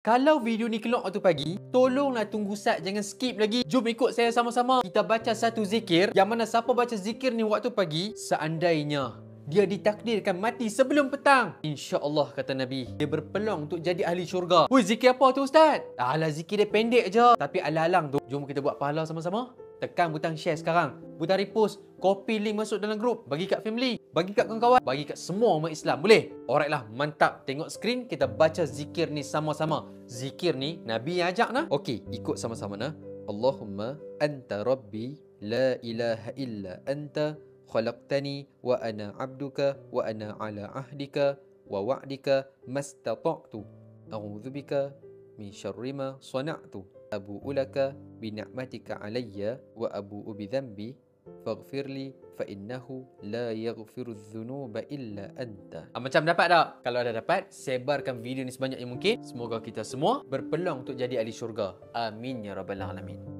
Kalau video ni keluar waktu pagi, tolonglah tunggu Ustaz, jangan skip lagi. Jom ikut saya sama-sama. Kita baca satu zikir, yang mana siapa baca zikir ni waktu pagi, seandainya dia ditakdirkan mati sebelum petang, insya-Allah kata Nabi, dia berpeluang untuk jadi ahli syurga. Woi, zikir apa tu Ustaz? Alah, zikir dia pendek je, tapi alang-alang tu. Jom kita buat pahala sama-sama. Tekan butang share sekarang, butang repost, copy link masuk dalam grup, bagi kat family, bagi kat kawan-kawan, bagi kat semua umat Islam. Boleh? Alright lah, mantap. Tengok skrin, kita baca zikir ni sama-sama. Zikir ni Nabi yang ajak nah. Okey, ikut sama-sama nah. Allahumma anta rabbi la ilaha illa anta khalaqtani wa ana abduka wa ana ala ahdika wa wa'dika mastata'tu. A'udzubika min syarri ma sana'tu. Abu'u laka bi ni'matika alayya wa abu'u bi dhanbi faghfirli fa innahu la yaghfiru dzunuba illa anta. Macam dapat tak? Kalau dah dapat, sebarkan video ni sebanyak yang mungkin. Semoga kita semua berpeluang untuk jadi ahli syurga. Amin ya rabbal alamin.